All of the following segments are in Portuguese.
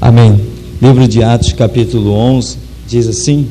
Amém. Livro de Atos, capítulo 11, diz assim: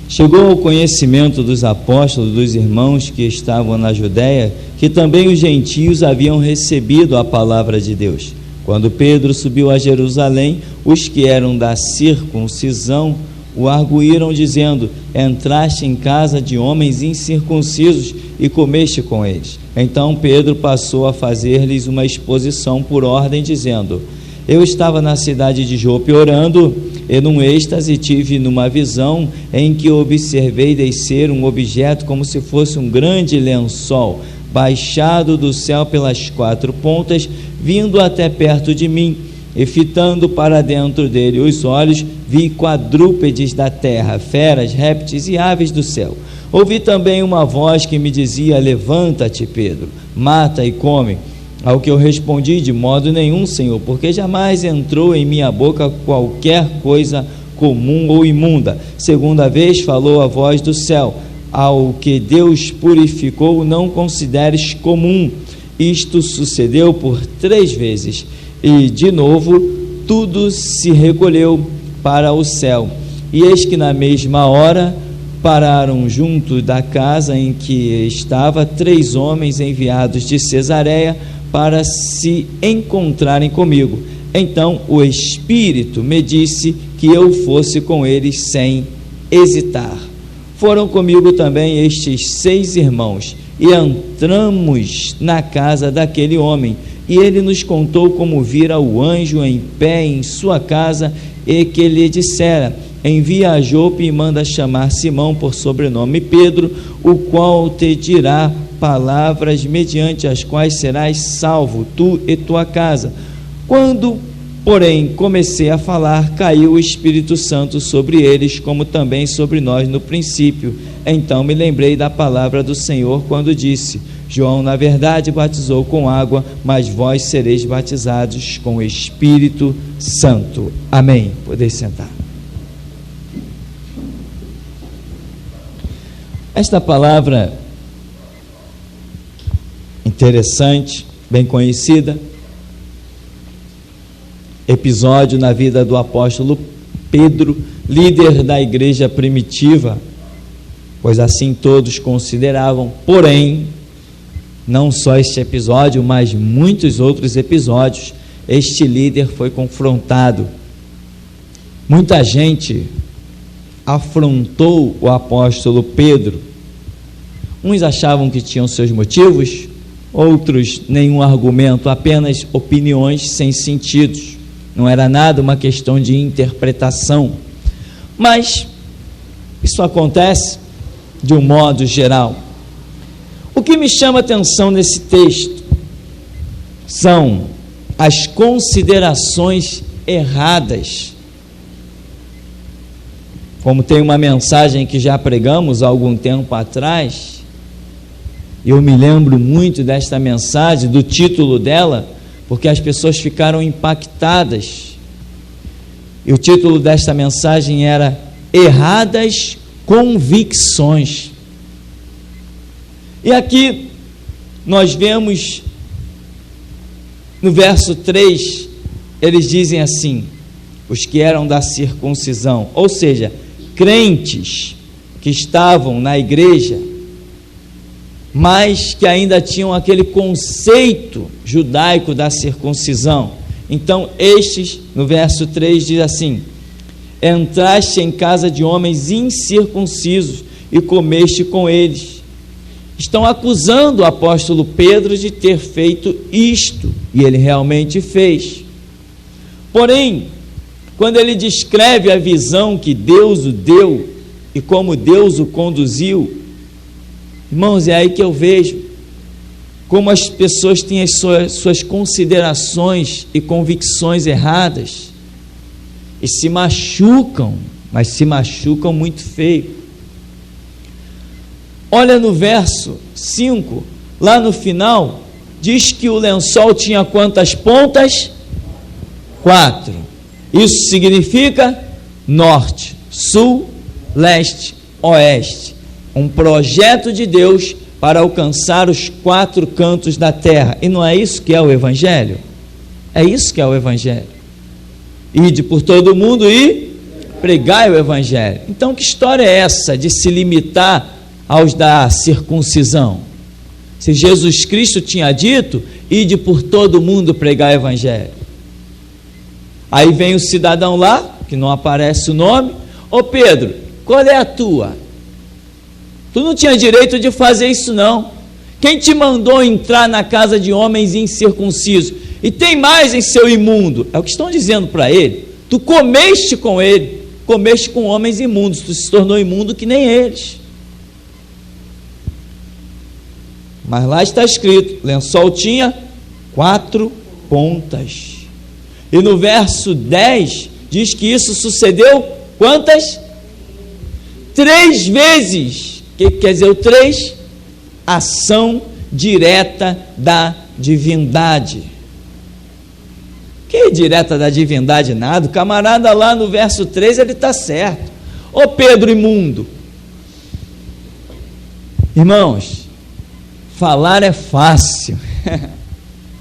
Chegou ao conhecimento dos apóstolos, dos irmãos que estavam na Judéia, que também os gentios haviam recebido a palavra de Deus. Quando Pedro subiu a Jerusalém, os que eram da circuncisão o arguíram, dizendo: Entraste em casa de homens incircuncisos e comeste com eles. Então Pedro passou a fazer-lhes uma exposição por ordem, dizendo: Eu estava na cidade de Jope orando, e num êxtase tive numa visão em que observei descer um objeto como se fosse um grande lençol, baixado do céu pelas quatro pontas, vindo até perto de mim, e fitando para dentro dele os olhos, vi quadrúpedes da terra, feras, répteis e aves do céu. Ouvi também uma voz que me dizia: Levanta-te, Pedro, mata e come. Ao que eu respondi: De modo nenhum, Senhor, porque jamais entrou em minha boca qualquer coisa comum ou imunda. Segunda vez falou a voz do céu: Ao que Deus purificou, não consideres comum. Isto sucedeu por 3 vezes, e de novo tudo se recolheu para o céu. E eis que na mesma hora pararam junto da casa em que estava 3 homens enviados de Cesareia para se encontrarem comigo. Então o Espírito me disse que eu fosse com eles sem hesitar. Foram comigo também estes 6 irmãos, e entramos na casa daquele homem, e ele nos contou como vira o anjo em pé em sua casa, e que lhe dissera: Envia a Jope e manda chamar Simão, por sobrenome Pedro, o qual te dirá palavras mediante as quais serás salvo, tu e tua casa. Quando, porém, comecei a falar, caiu o Espírito Santo sobre eles, como também sobre nós no princípio. Então me lembrei da palavra do Senhor, quando disse: João, na verdade, batizou com água, mas vós sereis batizados com o Espírito Santo. Amém. Podeis sentar. Esta palavra interessante, bem conhecida, episódio na vida do apóstolo Pedro, líder da igreja primitiva, pois assim todos consideravam. Porém, não só este episódio, mas muitos outros episódios, este líder foi confrontado. Muita gente afrontou o apóstolo Pedro. Uns achavam que tinham seus motivos, outros nenhum argumento, apenas opiniões sem sentidos. Não era nada uma questão de interpretação. Mas isso acontece de um modo geral. O que me chama a atenção nesse texto são as considerações erradas. Como tem uma mensagem que já pregamos há algum tempo atrás, eu me lembro muito desta mensagem, do título dela, porque as pessoas ficaram impactadas. E o título desta mensagem era Erradas Convicções. E aqui nós vemos no verso 3, eles dizem assim: os que eram da circuncisão, ou seja, crentes que estavam na igreja, mas que ainda tinham aquele conceito judaico da circuncisão. Então estes, no verso 3 diz assim: Entraste em casa de homens incircuncisos e comeste com eles. Estão acusando o apóstolo Pedro de ter feito isto, e ele realmente fez. Porém, quando ele descreve a visão que Deus o deu e como Deus o conduziu, irmãos, é aí que eu vejo como as pessoas têm as suas considerações e convicções erradas e se machucam, mas se machucam muito feio. Olha no verso 5, lá no final, diz que o lençol tinha quantas pontas? 4. Isso significa norte, sul, leste, oeste. Um projeto de Deus para alcançar os 4 cantos da terra. E não é isso que é o Evangelho? É isso que é o Evangelho. ide por todo mundo e pregai o evangelho. Então, que história é essa de se limitar aos da circuncisão? Se Jesus Cristo tinha dito, ide por todo mundo pregar o evangelho. Aí vem o cidadão lá, que não aparece o nome: ô Pedro, qual é a tua? Tu não tinha direito de fazer isso não. Quem te mandou entrar na casa de homens incircuncisos? E tem mais em seu imundo. É o que estão dizendo para ele. Tu comeste com ele, comeste com homens imundos, tu se tornou imundo que nem eles. Mas lá está escrito, lençol tinha 4 pontas. E no verso 10 diz que isso sucedeu quantas? 3 vezes. O que quer dizer o 3? Ação direta da divindade. Que direta da divindade nada? O camarada lá no verso 3 ele está certo. Ô Pedro imundo. Irmãos, falar é fácil,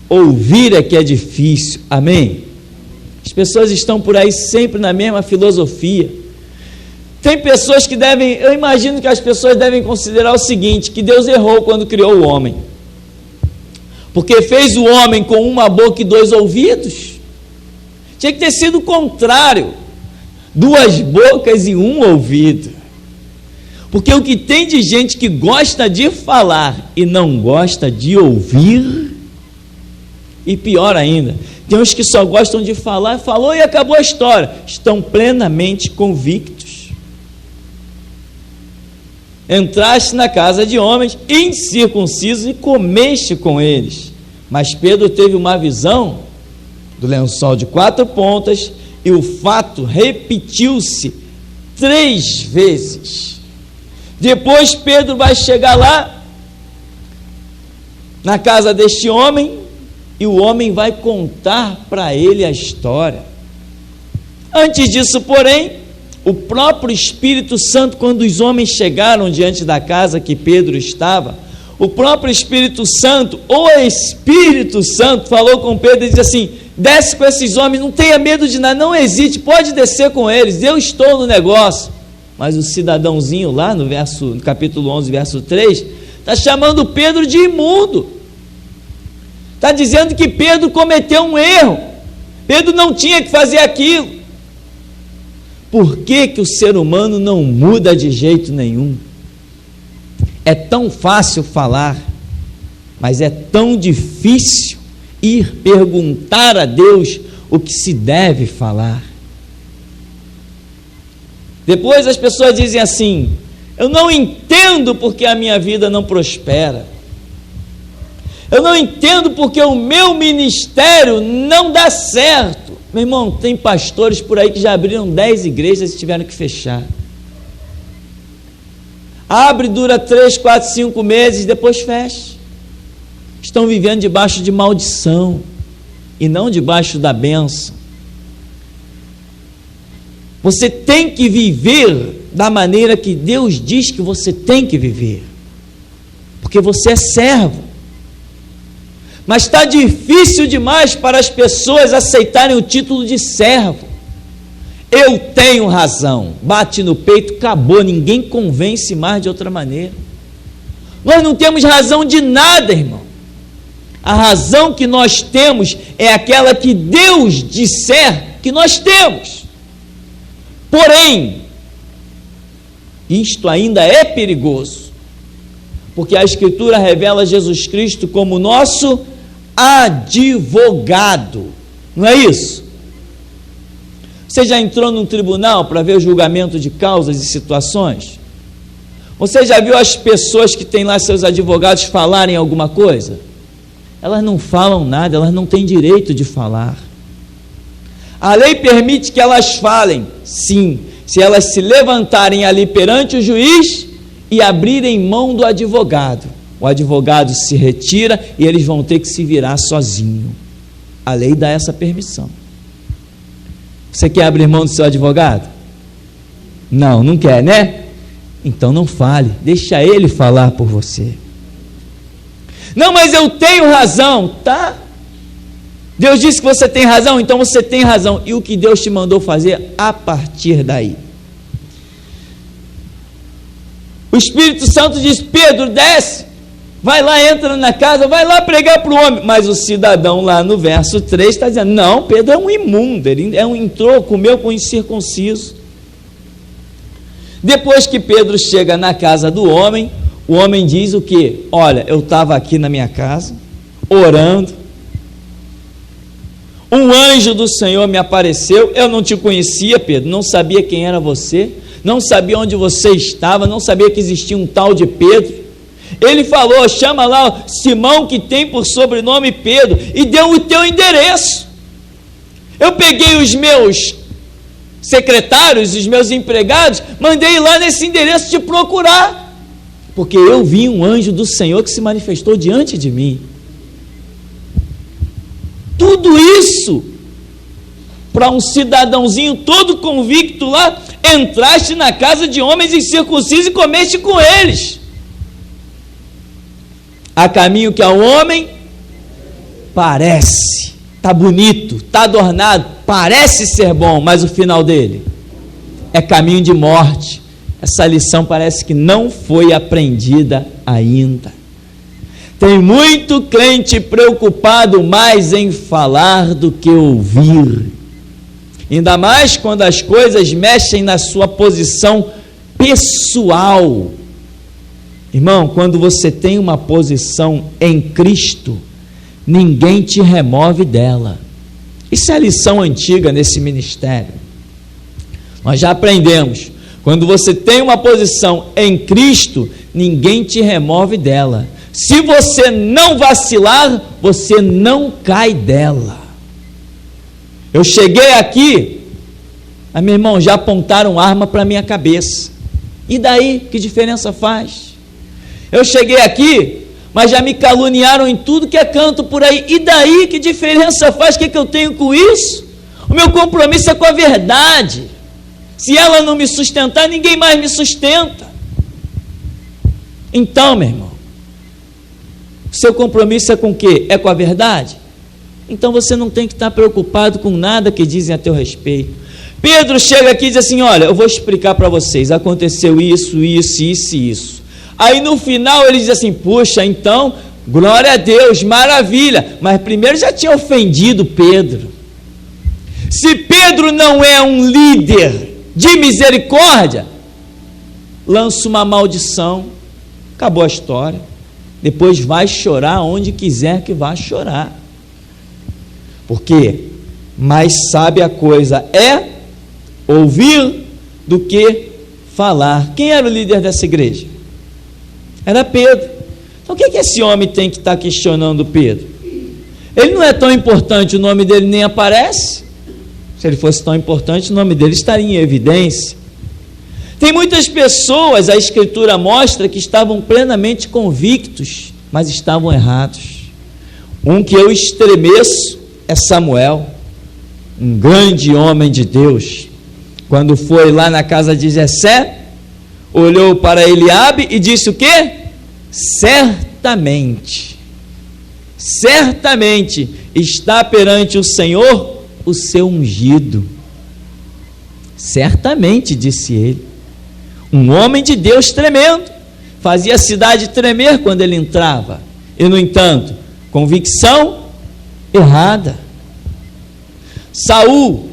ouvir é que é difícil, amém? As pessoas estão por aí sempre na mesma filosofia. Tem pessoas que eu imagino que as pessoas devem considerar o seguinte, que Deus errou quando criou o homem, porque fez o homem com uma boca e 2 ouvidos. Tinha que ter sido o contrário, 2 bocas e 1 ouvido. Porque o que tem de gente que gosta de falar e não gosta de ouvir, e pior ainda, tem uns que só gostam de falar, falou e acabou a história, estão plenamente convictos. Entraste na casa de homens incircuncisos e comeste com eles. Mas Pedro teve uma visão do lençol de 4 pontas e o fato repetiu-se 3 vezes. Depois Pedro vai chegar lá na casa deste homem e o homem vai contar para ele a história. Antes disso, porém, o próprio Espírito Santo, quando os homens chegaram diante da casa que Pedro estava, o próprio Espírito Santo, o Espírito Santo falou com Pedro e disse assim: desce com esses homens, não tenha medo de nada, não hesite, pode descer com eles, eu estou no negócio. Mas o cidadãozinho lá no capítulo 11, verso 3, está chamando Pedro de imundo, está dizendo que Pedro cometeu um erro, Pedro não tinha que fazer aquilo. Por que que o ser humano não muda de jeito nenhum? É tão fácil falar, mas é tão difícil ir perguntar a Deus o que se deve falar. Depois as pessoas dizem assim: eu não entendo porque a minha vida não prospera, eu não entendo porque o meu ministério não dá certo. Meu irmão, tem pastores por aí que já abriram 10 igrejas e tiveram que fechar. Abre, dura 3, 4, 5 meses, depois fecha. Estão vivendo debaixo de maldição e não debaixo da bênção. Você tem que viver da maneira que Deus diz que você tem que viver, porque você é servo. Mas está difícil demais para as pessoas aceitarem o título de servo. Eu tenho razão, bate no peito, acabou, ninguém convence mais de outra maneira. Nós não temos razão de nada, irmão. A razão que nós temos é aquela que Deus disser que nós temos. Porém, isto ainda é perigoso, porque a Escritura revela Jesus Cristo como nosso advogado, não é isso? Você já entrou num tribunal para ver o julgamento de causas e situações? Você já viu as pessoas que têm lá seus advogados falarem alguma coisa? Elas não falam nada, elas não têm direito de falar. A lei permite que elas falem, sim, se elas se levantarem ali perante o juiz e abrirem mão do advogado. O advogado se retira e eles vão ter que se virar sozinho. A lei dá essa permissão. Você quer abrir mão do seu advogado? Não, não quer, né? Então não fale, deixa ele falar por você. Não, mas eu tenho razão, tá? Deus disse que você tem razão, então você tem razão. E o que Deus te mandou fazer a partir daí? O Espírito Santo diz: Pedro, desce, vai lá, entra na casa, vai lá pregar para o homem. Mas o cidadão lá no verso 3 está dizendo: não, Pedro é um imundo, ele entrou, comeu com incircunciso. Depois que Pedro chega na casa do homem, o homem diz o quê? Olha, eu estava aqui na minha casa, orando, um anjo do Senhor me apareceu, eu não te conhecia, Pedro, não sabia quem era você, não sabia onde você estava, não sabia que existia um tal de Pedro. Ele falou: chama lá Simão, que tem por sobrenome Pedro, e deu o teu endereço. Eu peguei os meus secretários, os meus empregados, mandei lá nesse endereço te procurar, porque eu vi um anjo do Senhor que se manifestou diante de mim. Tudo isso para um cidadãozinho todo convicto lá: entraste na casa de homens incircuncisos e comeste com eles. Há caminho que ao homem parece, está bonito, está adornado, parece ser bom, mas o final dele é caminho de morte. Essa lição parece que não foi aprendida ainda. Tem muito crente preocupado mais em falar do que ouvir, ainda mais quando as coisas mexem na sua posição pessoal. Irmão, quando você tem uma posição em Cristo, ninguém te remove dela. Isso é a lição antiga nesse ministério. Nós já aprendemos: quando você tem uma posição em Cristo, ninguém te remove dela. Se você não vacilar, você não cai dela. Eu cheguei aqui, meu irmão, já apontaram arma para a minha cabeça. E daí, que diferença faz? Eu cheguei aqui, mas já me caluniaram em tudo que é canto por aí. E daí, que diferença faz? O que eu tenho com isso? O meu compromisso é com a verdade. Se ela não me sustentar, ninguém mais me sustenta. Então, meu irmão, seu compromisso é com o quê? É com a verdade? Então você não tem que estar preocupado com nada que dizem a teu respeito. Pedro chega aqui e diz assim: olha, eu vou explicar para vocês, aconteceu isso, isso, isso e isso. Aí no final ele diz assim: puxa, então, glória a Deus, maravilha, mas primeiro já tinha ofendido Pedro. Se Pedro não é um líder de misericórdia, lança uma maldição, acabou a história. Depois vai chorar onde quiser que vá chorar. Porque mais sabe a coisa é ouvir do que falar. Quem era o líder dessa igreja? Era Pedro. Então o que esse homem tem que estar questionando Pedro? Ele não é tão importante, o nome dele nem aparece. Se ele fosse tão importante, o nome dele estaria em evidência. Tem muitas pessoas, a Escritura mostra, que estavam plenamente convictos, mas estavam errados. Um que eu estremeço é Samuel, um grande homem de Deus. Quando foi lá na casa de Jessé, olhou para Eliabe e disse o quê? Certamente está perante o Senhor o seu ungido. Certamente, disse ele. Um homem de Deus tremendo, fazia a cidade tremer quando ele entrava. E no entanto, convicção errada. Saul: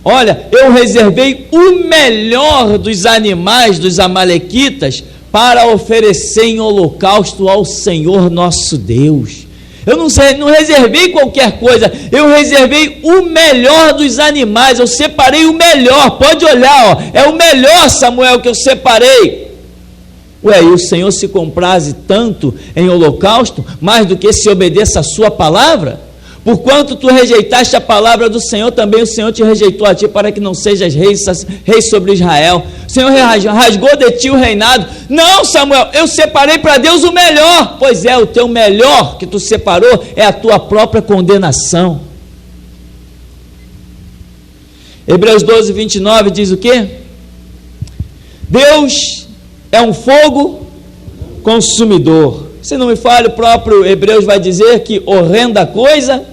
olha, eu reservei o melhor dos animais dos amalequitas para oferecer em holocausto ao Senhor nosso Deus. Eu não reservei qualquer coisa, eu reservei o melhor dos animais, eu separei o melhor, pode olhar, ó, é o melhor, Samuel, que eu separei. Ué, e o Senhor se compraze tanto em holocausto, mais do que se obedeça a sua palavra? Porquanto tu rejeitaste a palavra do Senhor, também o Senhor te rejeitou a ti, para que não sejas rei sobre Israel. O Senhor rasgou de ti o reinado. Não, Samuel, eu separei para Deus o melhor. Pois é, o teu melhor que tu separou é a tua própria condenação. Hebreus 12, 29 diz o quê? Deus é um fogo consumidor. Se não me falha, o próprio Hebreus vai dizer que horrenda coisa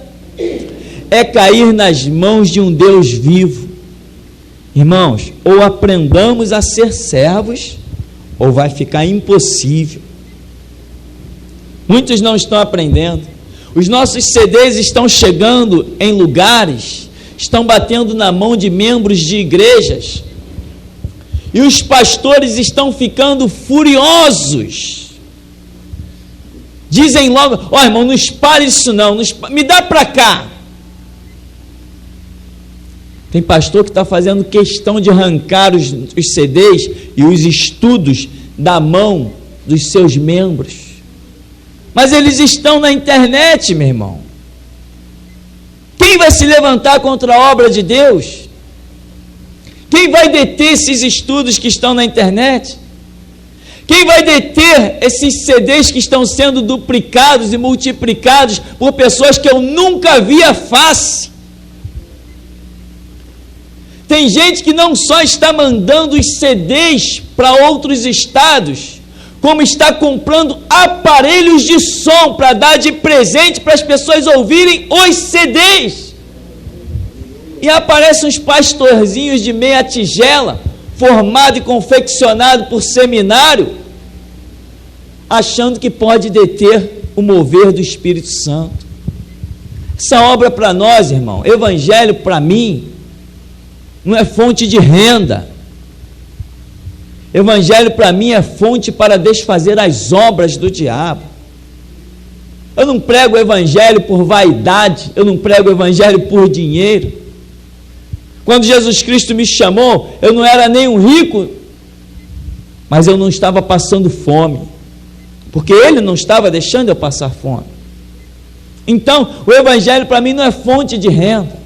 é cair nas mãos de um Deus vivo. Irmãos, ou aprendamos a ser servos, ou vai ficar impossível. Muitos não estão aprendendo. Os nossos CDs estão chegando em lugares, estão batendo na mão de membros de igrejas, e os pastores estão ficando furiosos. Dizem logo: ó, irmão, não espalhe isso não, me dá para cá. Tem pastor que está fazendo questão de arrancar os CDs e os estudos da mão dos seus membros. Mas eles estão na internet, meu irmão. Quem vai se levantar contra a obra de Deus? Quem vai deter esses estudos que estão na internet? Quem vai deter esses CDs que estão sendo duplicados e multiplicados por pessoas que eu nunca vi a face? Tem gente que não só está mandando os CDs para outros estados, como está comprando aparelhos de som para dar de presente para as pessoas ouvirem os CDs. E aparecem uns pastorzinhos de meia tigela, formado e confeccionado por seminário, achando que pode deter o mover do Espírito Santo. Essa obra para nós, irmão, evangelho para mim, não é fonte de renda. Evangelho para mim é fonte para desfazer as obras do diabo. Eu não prego o evangelho por vaidade, eu não prego o evangelho por dinheiro. Quando Jesus Cristo me chamou, eu não era nem um rico, mas eu não estava passando fome, porque Ele não estava deixando eu passar fome. Então, o evangelho para mim não é fonte de renda.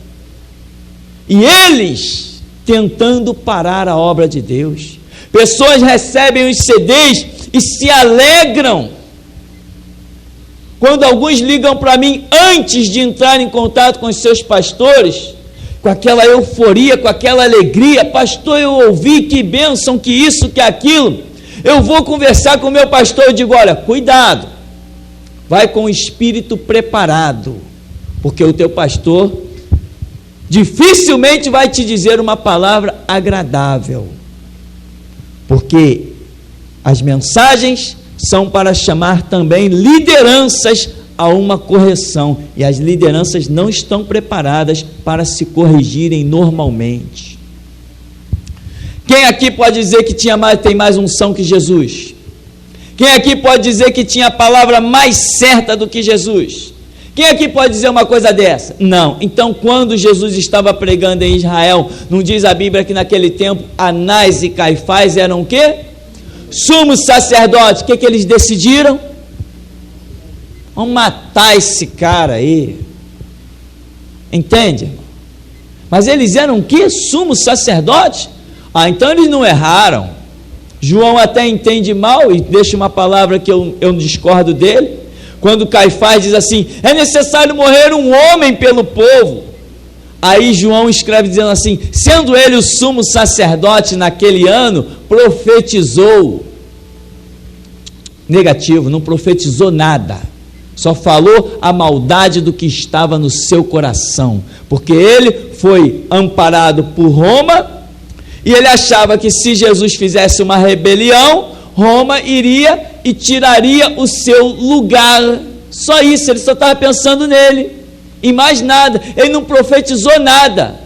E eles tentando parar a obra de Deus. Pessoas recebem os CDs e se alegram. Quando alguns ligam para mim antes de entrar em contato com os seus pastores, com aquela euforia, com aquela alegria: pastor, eu ouvi, que bênção, que isso, que aquilo. Eu vou conversar com o meu pastor. Eu digo: olha, cuidado, vai com o espírito preparado, porque o teu pastor dificilmente vai te dizer uma palavra agradável, porque as mensagens são para chamar também lideranças a uma correção, e as lideranças não estão preparadas para se corrigirem normalmente. Quem aqui pode dizer que tem mais unção que Jesus? Quem aqui pode dizer que tinha a palavra mais certa do que Jesus? Quem aqui pode dizer uma coisa dessa? Não. Então, quando Jesus estava pregando em Israel, não diz a Bíblia que naquele tempo Anás e Caifás eram o quê? Sumos sacerdotes. O que eles decidiram? Vamos matar esse cara aí. Entende? Mas eles eram o quê? Sumos sacerdotes? Ah, então eles não erraram. João até entende mal e deixa uma palavra que eu discordo dele. Quando Caifás diz assim: é necessário morrer um homem pelo povo. Aí João escreve dizendo assim: sendo ele o sumo sacerdote naquele ano, profetizou. Negativo, não profetizou nada, só falou a maldade do que estava no seu coração, porque ele foi amparado por Roma, e ele achava que se Jesus fizesse uma rebelião, Roma iria e tiraria o seu lugar. Só isso, ele só estava pensando nele, em mais nada. Ele não profetizou nada.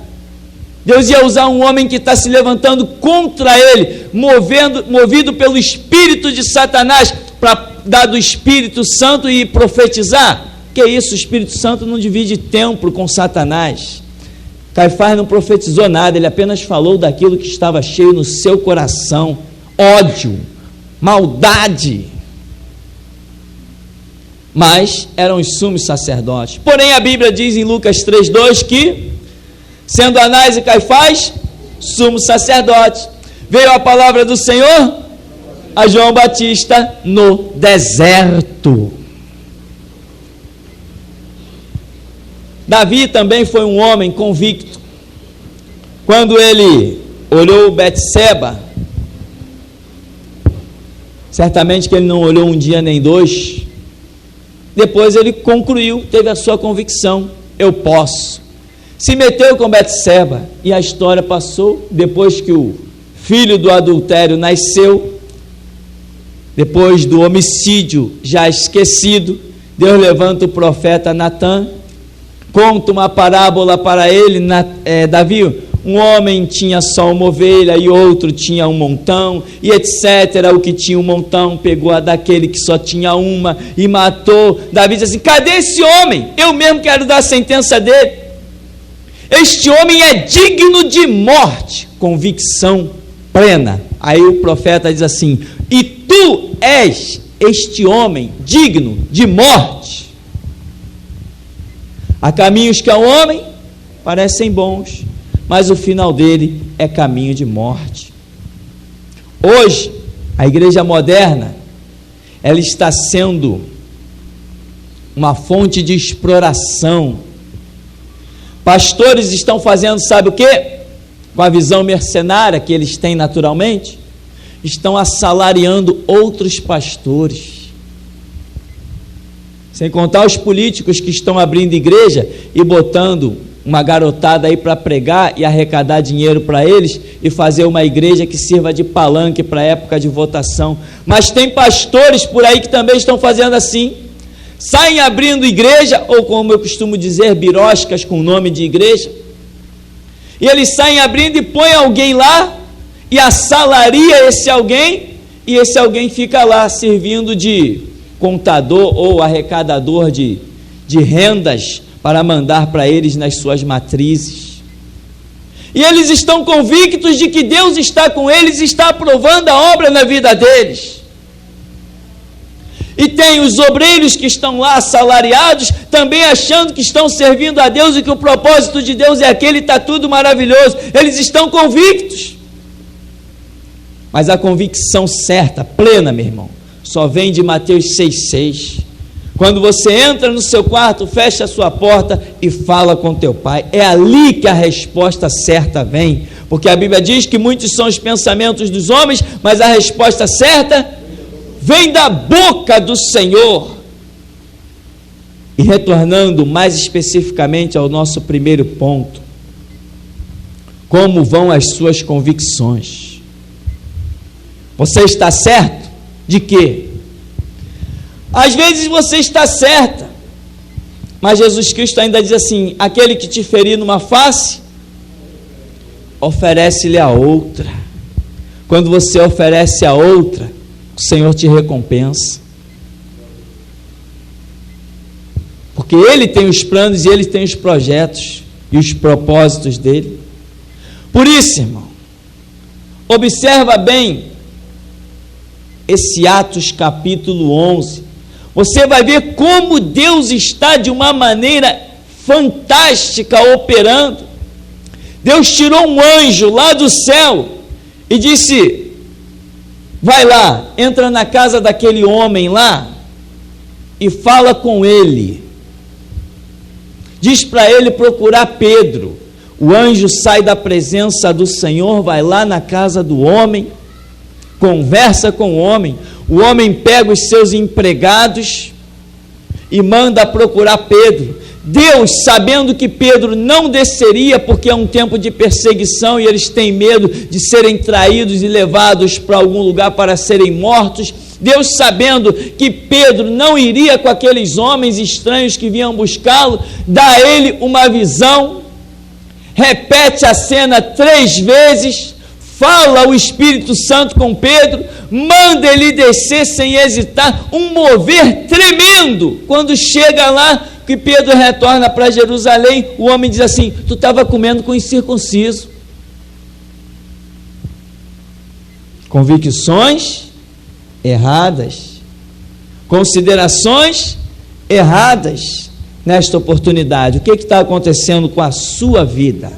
Deus ia usar um homem que está se levantando contra ele, movido pelo espírito de Satanás, para dar do Espírito Santo e profetizar. Que isso? O Espírito Santo não divide templo com Satanás. Caifás não profetizou nada, ele apenas falou daquilo que estava cheio no seu coração: ódio, maldade. Mas eram os sumos sacerdotes. Porém, a Bíblia diz em Lucas 3:2 que, sendo Anás e Caifás sumos sacerdotes, veio a palavra do Senhor a João Batista no deserto. Davi também foi um homem convicto. Quando ele olhou Betseba, certamente que ele não olhou um dia nem dois, Depois ele concluiu, teve a sua convicção: eu posso. Se meteu com Betseba, e a história passou. Depois que o filho do adultério nasceu, depois do homicídio já esquecido, Deus levanta o profeta Natã, conta uma parábola para ele. Davi, um homem tinha só uma ovelha e outro tinha um montão, e etc. O que tinha um montão pegou a daquele que só tinha uma e matou. Davi disse assim: cadê esse homem? Eu mesmo quero dar a sentença dele. Este homem é digno de morte. Convicção plena. Aí o profeta diz assim: e tu és este homem digno de morte. Há caminhos que ao homem parecem bons, mas o final dele é caminho de morte. Hoje, a igreja moderna, ela está sendo uma fonte de exploração. Pastores estão fazendo, sabe o quê? Com a visão mercenária que eles têm naturalmente, estão assalariando outros pastores. Sem contar os políticos que estão abrindo igreja e botando uma garotada aí para pregar e arrecadar dinheiro para eles e fazer uma igreja que sirva de palanque para a época de votação. Mas tem pastores por aí que também estão fazendo assim. Saem abrindo igreja, ou como eu costumo dizer, biroscas com nome de igreja, e eles saem abrindo e põem alguém lá e assalaria esse alguém, e esse alguém fica lá servindo de contador ou arrecadador de rendas para mandar para eles nas suas matrizes. E eles estão convictos de que Deus está com eles e está aprovando a obra na vida deles. E tem os obreiros que estão lá assalariados, também achando que estão servindo a Deus e que o propósito de Deus é aquele, está tudo maravilhoso. Eles estão convictos. Mas a convicção certa, plena, meu irmão, só vem de Mateus 6,6. Quando você entra no seu quarto, fecha a sua porta e fala com teu pai. É ali que a resposta certa vem. Porque a Bíblia diz que muitos são os pensamentos dos homens, mas a resposta certa vem da boca do Senhor. E retornando mais especificamente ao nosso primeiro ponto: como vão as suas convicções? Você está certo de quê? Às vezes você está certa, mas Jesus Cristo ainda diz assim: aquele que te ferir numa face, oferece-lhe a outra. Quando você oferece a outra, o Senhor te recompensa, porque Ele tem os planos e Ele tem os projetos e os propósitos dEle. Por isso, irmão, observa bem esse Atos capítulo 11, você vai ver como Deus está de uma maneira fantástica operando. Deus tirou um anjo lá do céu e disse: vai lá, entra na casa daquele homem lá e fala com ele. Diz para ele procurar Pedro. O anjo sai da presença do Senhor, vai lá na casa do homem, conversa com o homem pega os seus empregados e manda procurar Pedro. Deus, sabendo que Pedro não desceria, porque é um tempo de perseguição e eles têm medo de serem traídos e levados para algum lugar para serem mortos, Deus, sabendo que Pedro não iria com aqueles homens estranhos que vinham buscá-lo, dá a ele uma visão, repete a cena 3 vezes, fala o Espírito Santo com Pedro, manda ele descer sem hesitar, um mover tremendo. Quando chega lá, que Pedro retorna para Jerusalém, o homem diz assim: tu estava comendo com incircunciso. Convicções erradas, considerações erradas nesta oportunidade. O que está acontecendo com a sua vida?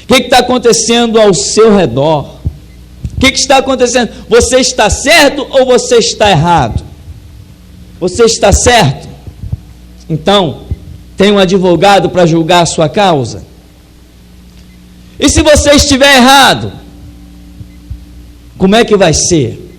O que está acontecendo ao seu redor? O que está acontecendo? Você está certo ou você está errado? Você está certo? Então, tem um advogado para julgar a sua causa? E se você estiver errado, como é que vai ser?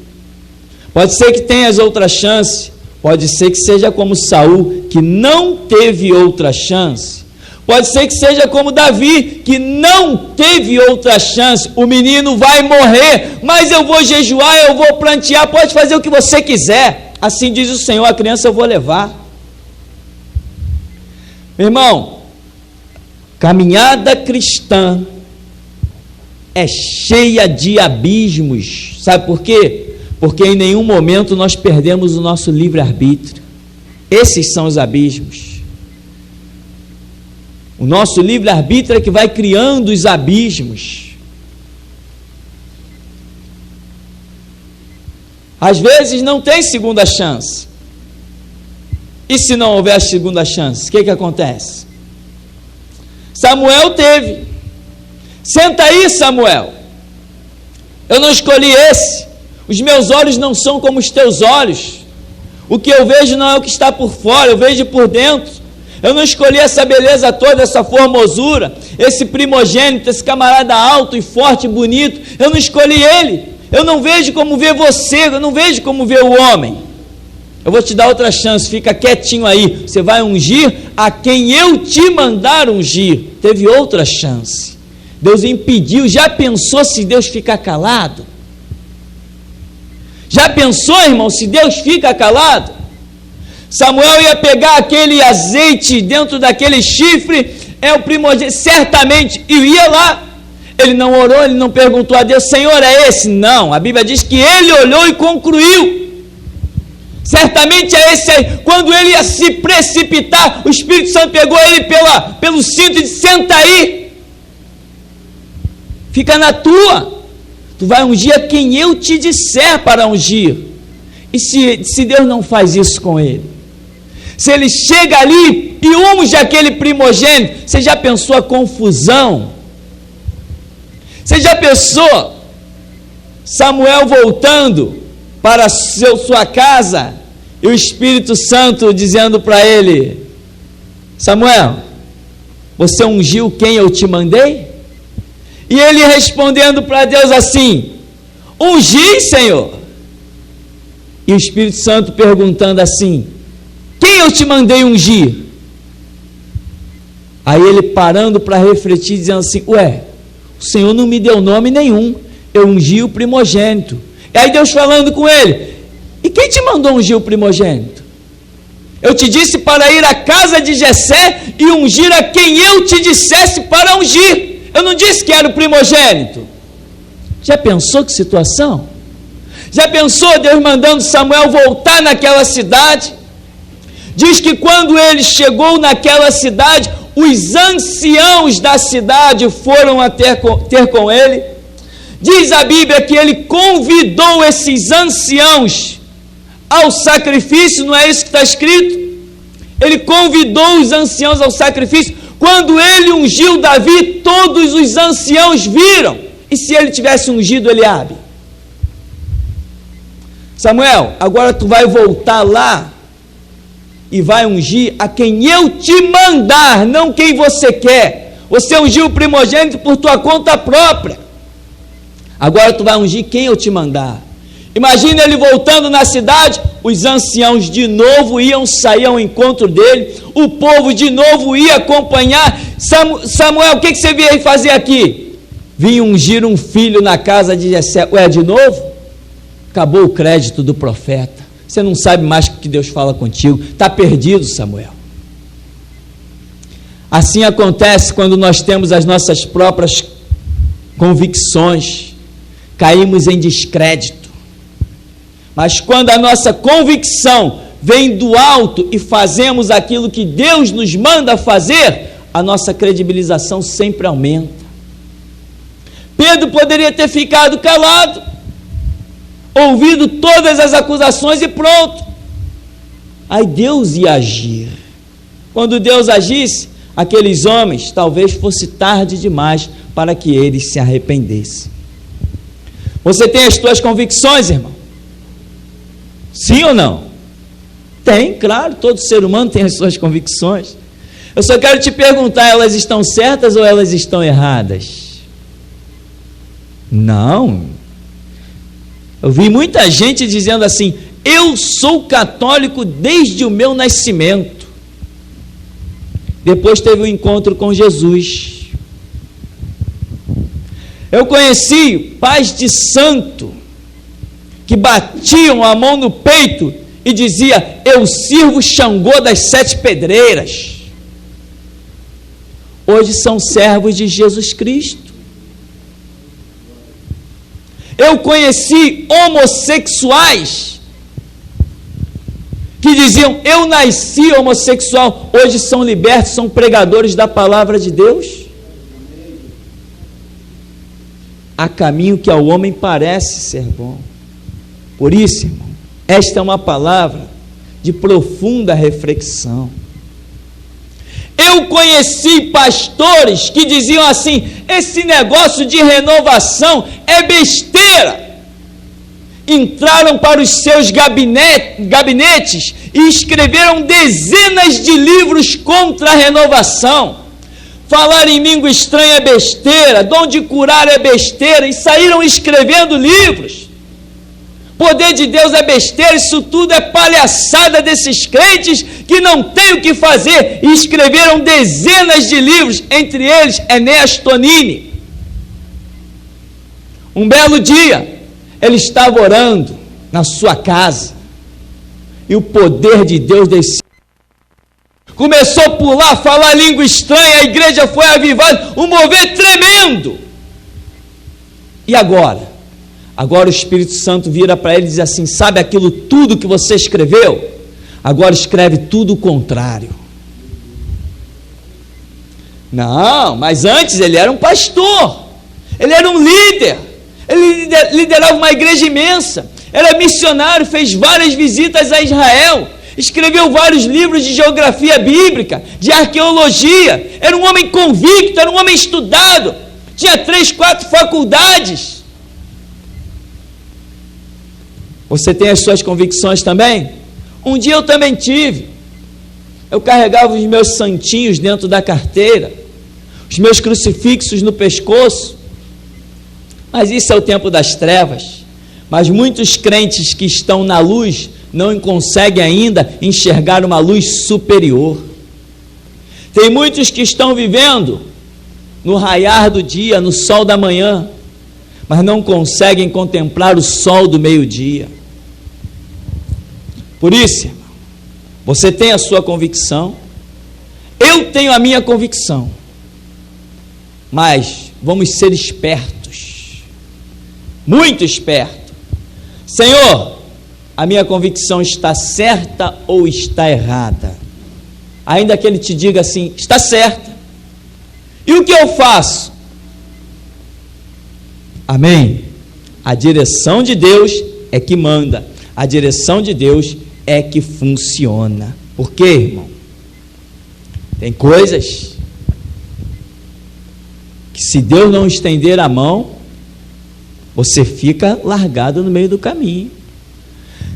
Pode ser que tenhas outra chance, Pode ser que seja como Saul, que não teve outra chance. Pode ser que seja como Davi, que não teve outra chance. O menino vai morrer, mas eu vou jejuar, eu vou plantear, pode fazer o que você quiser. Assim diz o Senhor, a criança eu vou levar. Meu irmão, caminhada cristã é cheia de abismos. Sabe por quê? Porque em nenhum momento nós perdemos o nosso livre-arbítrio. Esses são os abismos. O nosso livre-arbítrio é que vai criando os abismos. Às vezes não tem segunda chance. E se não houver a segunda chance, o que acontece? Samuel teve. Senta aí, Samuel. Eu não escolhi esse. Os meus olhos não são como os teus olhos. O que eu vejo não é o que está por fora, eu vejo por dentro. Eu não escolhi essa beleza toda, essa formosura, esse primogênito, esse camarada alto e forte e bonito. Eu não escolhi ele. Eu não vejo como vê você, eu não vejo como vê o homem. Eu vou te dar outra chance, fica quietinho aí. Você vai ungir a quem eu te mandar ungir. Teve outra chance. Deus impediu. Já pensou se Deus ficar calado? Já pensou, irmão, se Deus fica calado? Samuel ia pegar aquele azeite dentro daquele chifre, é o primogênito, certamente, e ia lá. Ele não orou, ele não perguntou a Deus, Senhor, é esse? Não, a Bíblia diz que ele olhou e concluiu. Certamente é esse aí. Quando ele ia se precipitar, o Espírito Santo pegou ele pelo cinto e disse, senta aí. Fica na tua. Tu vai ungir a quem eu te disser para ungir. E se Deus não faz isso com ele? Se ele chega ali e unge aquele primogênito, você já pensou a confusão? Você já pensou Samuel voltando para sua casa e o Espírito Santo dizendo para ele, Samuel, você ungiu quem eu te mandei? E ele respondendo para Deus assim, ungi, Senhor. E o Espírito Santo perguntando assim, quem eu te mandei ungir? Aí ele parando para refletir, dizendo assim, ué, o Senhor não me deu nome nenhum, eu ungi o primogênito. E aí Deus falando com ele, e quem te mandou ungir o primogênito? Eu te disse para ir à casa de Jessé e ungir a quem eu te dissesse para ungir. Eu não disse que era o primogênito. Já pensou que situação? Já pensou Deus mandando Samuel voltar naquela cidade? Diz que quando ele chegou naquela cidade, os anciãos da cidade foram a ter com ele. Diz a Bíblia que ele convidou esses anciãos ao sacrifício, não é isso que está escrito? Ele convidou os anciãos ao sacrifício. Quando ele ungiu Davi, todos os anciãos viram. E se ele tivesse ungido Eliabe? Samuel, agora tu vai voltar lá e vai ungir a quem eu te mandar, não quem você quer. Você ungiu o primogênito por tua conta própria. Agora tu vai ungir quem eu te mandar. Imagina ele voltando na cidade, os anciãos de novo iam sair ao encontro dele, o povo de novo ia acompanhar. Samuel, o que você veio fazer aqui? Vim ungir um filho na casa de Jessé. Ué, de novo? Acabou o crédito do profeta. Você não sabe mais o que Deus fala contigo. Está perdido, Samuel. Assim acontece quando nós temos as nossas próprias convicções. Caímos em descrédito. Mas quando a nossa convicção vem do alto e fazemos aquilo que Deus nos manda fazer, a nossa credibilização sempre aumenta. Pedro poderia ter ficado calado, ouvido todas as acusações e pronto. Aí Deus ia agir. Quando Deus agisse, aqueles homens, talvez fosse tarde demais para que eles se arrependessem. Você tem as suas convicções, irmão? Sim ou não? Tem, claro, todo ser humano tem as suas convicções. Eu só quero te perguntar, elas estão certas ou elas estão erradas? Não. Eu vi muita gente dizendo assim, Eu sou católico desde o meu nascimento. Depois teve um encontro com Jesus. Eu conheci pais de santo que batiam a mão no peito e dizia: eu sirvo Xangô das 7 pedreiras. Hoje são servos de Jesus Cristo. Eu conheci homossexuais que diziam: eu nasci homossexual. Hoje são libertos, são pregadores da palavra de Deus. Há caminho que ao homem parece ser bom. Por isso, irmão, esta é uma palavra de profunda reflexão. Eu conheci pastores que diziam assim: esse negócio de renovação é besteira. Entraram para os seus gabinetes e escreveram dezenas de livros contra a renovação. Falar em língua estranha é besteira, dom de curar é besteira, e saíram escrevendo livros. Poder de Deus é besteira, isso tudo é palhaçada desses crentes que não têm o que fazer, e escreveram dezenas de livros, entre eles Enéas Tonini. Um belo dia, ele estava orando na sua casa, e o poder de Deus desceu. Começou a pular, falar língua estranha, a igreja foi avivada, um mover tremendo. E agora? Agora o Espírito Santo vira para ele e diz assim: sabe aquilo tudo que você escreveu? Agora escreve tudo o contrário. Não, mas antes ele era um pastor, ele era um líder, ele liderava uma igreja imensa, era missionário, fez várias visitas a Israel, escreveu vários livros de geografia bíblica, de arqueologia, era um homem convicto, era um homem estudado, tinha 3, 4 faculdades. Você tem as suas convicções também? Um dia eu também tive. Eu carregava os meus santinhos dentro da carteira, os meus crucifixos no pescoço, mas isso é o tempo das trevas. Mas muitos crentes que estão na luz não conseguem ainda enxergar uma luz superior. Tem muitos que estão vivendo no raiar do dia, no sol da manhã, mas não conseguem contemplar o sol do meio-dia. Por isso, irmão, você tem a sua convicção, eu tenho a minha convicção, mas vamos ser espertos, muito espertos. Senhor, a minha convicção está certa ou está errada? Ainda que ele te diga assim: está certa. E o que eu faço? Amém? A direção de Deus é que manda, a direção de Deus é que funciona. Por quê, irmão? Tem coisas que, se Deus não estender a mão, você fica largado no meio do caminho.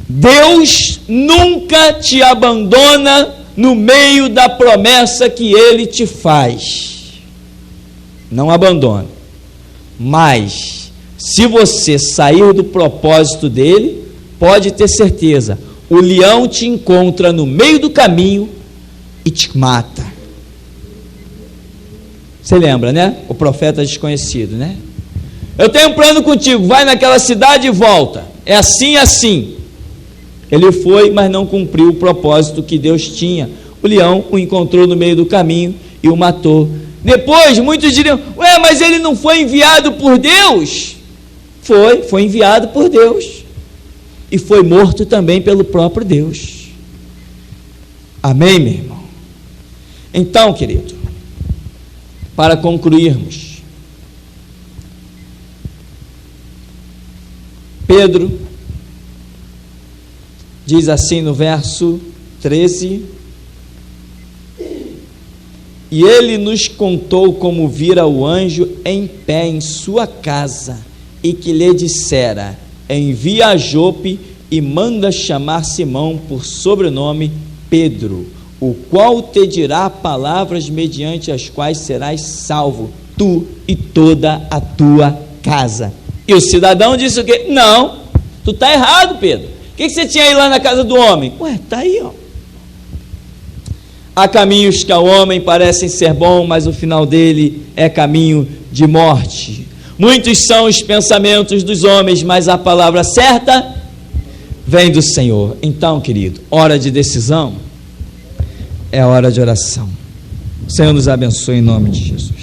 Deus nunca te abandona no meio da promessa que Ele te faz. Não abandona. Mas, se você sair do propósito dele, pode ter certeza, o leão te encontra no meio do caminho e te mata. Você lembra, né? O profeta desconhecido, né? Eu tenho um plano contigo, vai naquela cidade e volta. É assim, assim. Ele foi, mas não cumpriu o propósito que Deus tinha. O leão o encontrou no meio do caminho e o matou. Depois, muitos diriam: ué, mas ele não foi enviado por Deus? Foi enviado por Deus. E foi morto também pelo próprio Deus. Amém, meu irmão? Então, querido, para concluirmos, Pedro diz assim no verso 13: e ele nos contou como vira o anjo em pé em sua casa, e que lhe dissera: envia a Jope e manda chamar Simão por sobrenome Pedro, o qual te dirá palavras mediante as quais serás salvo, tu e toda a tua casa. E o cidadão disse o quê? Não, tu está errado, Pedro. O que você tinha aí lá na casa do homem? Ué, tá aí, ó. Há caminhos que ao homem parecem ser bons, mas o final dele é caminho de morte. Muitos são os pensamentos dos homens, mas a palavra certa vem do Senhor. Então, querido, hora de decisão é hora de oração. O Senhor nos abençoe em nome de Jesus.